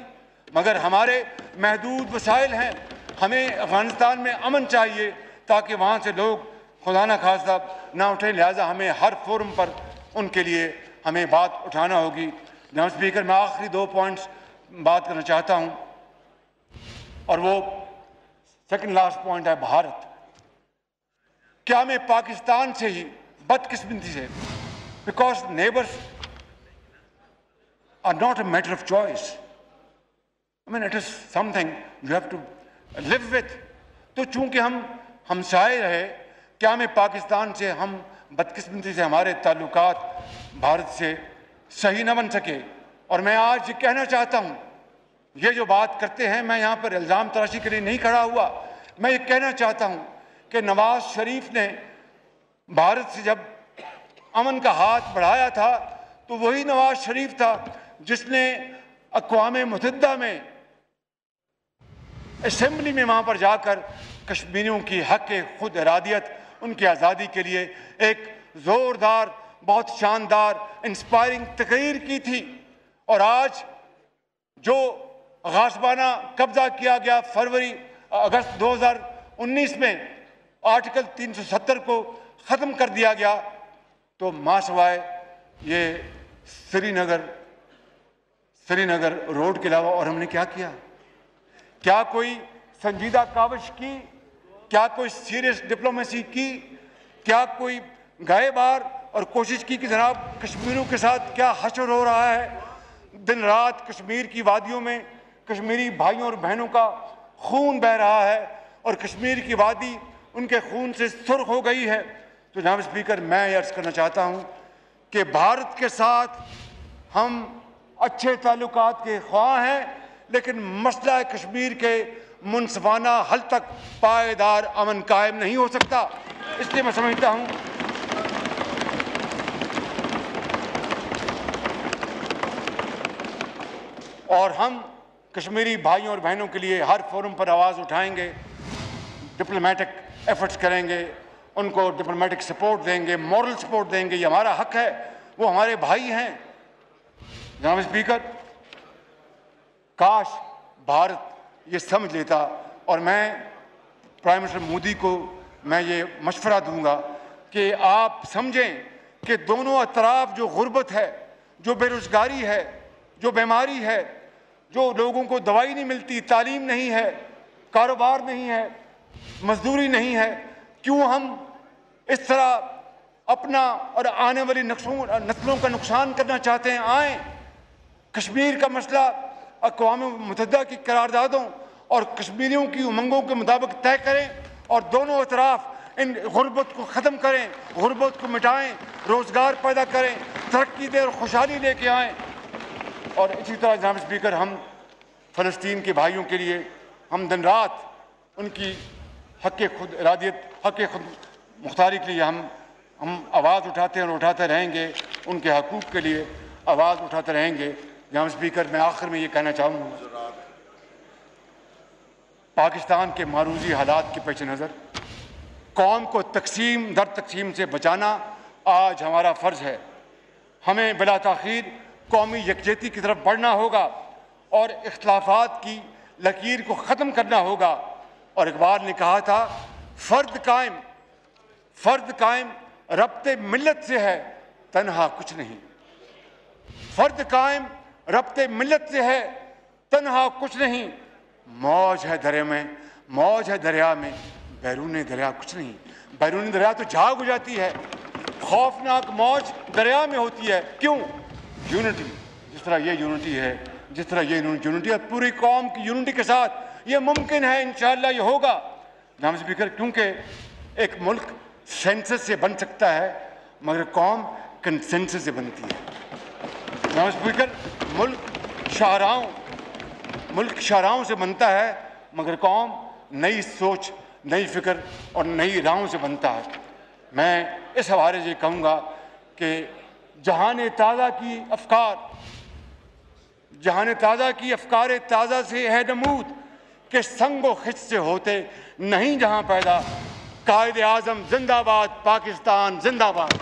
مگر ہمارے محدود وسائل ہیں، ہمیں افغانستان میں امن چاہیے تاکہ وہاں سے لوگ خدا نہ خواستہ نہ اٹھیں، لہٰذا ہمیں ہر فورم پر ان کے لیے ہمیں بات اٹھانا ہوگی۔ جناب اسپیکر، میں آخری 2 پوائنٹس بات کرنا چاہتا ہوں، اور وہ سیکنڈ لاسٹ پوائنٹ ہے بھارت۔ کیا ہمیں پاکستان سے ہی بدقسمتی سے، because neighbours are not a matter of choice. I mean, it is something you have to live with. تو چونکہ ہم ہمسائے رہے، کیا ہمیں پاکستان سے ہم بدقسمتی سے ہمارے تعلقات بھارت سے صحیح نہ بن سکے؟ اور میں آج یہ کہنا چاہتا ہوں، یہ جو بات کرتے ہیں، میں یہاں پر الزام تراشی کے لیے نہیں کھڑا ہوا، میں یہ کہنا چاہتا ہوں کہ نواز شریف نے بھارت سے جب امن کا ہاتھ بڑھایا تھا تو وہی نواز شریف تھا جس نے اقوام متحدہ میں اسمبلی میں وہاں پر جا کر کشمیریوں کی حق خود ارادیت، ان کی آزادی کے لیے ایک زوردار، بہت شاندار، انسپائرنگ تقریر کی تھی۔ اور آج جو غاصبانہ قبضہ کیا گیا اگست 2019 میں آرٹیکل 370 کو ختم کر دیا گیا، تو ماں سوائے یہ سری نگر روڈ کے علاوہ اور ہم نے کیا کیا؟ کیا کوئی سنجیدہ کاوش کی؟ کیا کوئی سیریس ڈپلومیسی کی؟ کیا کوئی گائے بار اور کوشش کی کہ جناب کشمیریوں کے ساتھ کیا حشر ہو رہا ہے؟ دن رات کشمیر کی وادیوں میں کشمیری بھائیوں اور بہنوں کا خون بہہ رہا ہے اور کشمیر کی وادی ان کے خون سے سرخ ہو گئی ہے۔ تو جناب اسپیکر، میں یہ عرض کرنا چاہتا ہوں کہ بھارت کے ساتھ ہم اچھے تعلقات کے خواہاں ہیں، لیکن مسئلہ کشمیر کے منصفانہ حل تک پائیدار امن قائم نہیں ہو سکتا۔ اس لیے میں سمجھتا ہوں اور ہم کشمیری بھائیوں اور بہنوں کے لیے ہر فورم پر آواز اٹھائیں گے، ڈپلومیٹک ایفرٹس کریں گے، ان کو ڈپلومیٹک سپورٹ دیں گے، مورل سپورٹ دیں گے۔ یہ ہمارا حق ہے، وہ ہمارے بھائی ہیں۔ جناب اسپیکر، کاش بھارت یہ سمجھ لیتا، اور میں پرائم منسٹر مودی کو میں یہ مشورہ دوں گا کہ آپ سمجھیں کہ دونوں اطراف جو غربت ہے، جو بے روزگاری ہے، جو بیماری ہے، جو لوگوں کو دوائی نہیں ملتی، تعلیم نہیں ہے، کاروبار نہیں ہے، مزدوری نہیں ہے، کیوں ہم اس طرح اپنا اور آنے والی نسلوں کا نقصان کرنا چاہتے ہیں؟ آئیں کشمیر کا مسئلہ اقوام متحدہ کی قراردادوں اور کشمیریوں کی امنگوں کے مطابق طے کریں، اور دونوں اطراف ان غربت کو ختم کریں، غربت کو مٹائیں، روزگار پیدا کریں، ترقی دیں اور خوشحالی لے کے آئیں۔ اور اسی طرح جناب اسپیکر، ہم فلسطین کے بھائیوں کے لیے ہم دن رات ان کی حق خود ارادیت، حق خود مختاری کے لیے ہم آواز اٹھاتے ہیں اور اٹھاتے رہیں گے، ان کے حقوق کے لیے آواز اٹھاتے رہیں گے۔ جناب اسپیکر، میں آخر میں یہ کہنا چاہوں گا، پاکستان کے معروضی حالات کے پیش نظر قوم کو تقسیم در تقسیم سے بچانا آج ہمارا فرض ہے۔ ہمیں بلا تاخیر قومی یکجہتی کی طرف بڑھنا ہوگا اور اختلافات کی لکیر کو ختم کرنا ہوگا۔ اور اقبال نے کہا تھا، فرد قائم ربط ملت سے ہے، تنہا کچھ نہیں۔ فرد قائم ربط ملت سے ہے، تنہا کچھ نہیں۔ موج ہے دریا میں، بیرون دریا کچھ نہیں۔ بیرون دریا تو جھاگ ہو جاتی ہے، خوفناک موج دریا میں ہوتی ہے۔ کیوں؟ یونٹی، جس طرح یہ یونٹی ہے، جس طرح یہ یونٹی ہے، پوری قوم کی یونٹی کے ساتھ یہ ممکن ہے، انشاءاللہ یہ ہوگا۔ جناب اسپیکر، کیونکہ ایک ملک سینسس سے بن سکتا ہے مگر قوم کنسنسس سے بنتی ہے۔ جناب اسپیکر، ملک شاہراہوں سے بنتا ہے مگر قوم نئی سوچ، نئی فکر اور نئی راہوں سے بنتا ہے۔ میں اس حوالے سے کہوں گا کہ جہان تازہ کی افکار تازہ سے ہے نمود کہ سنگ و خس سے ہوتے نہیں جہاں پیدا۔ قائد اعظم زندہ باد، پاکستان زندہ باد۔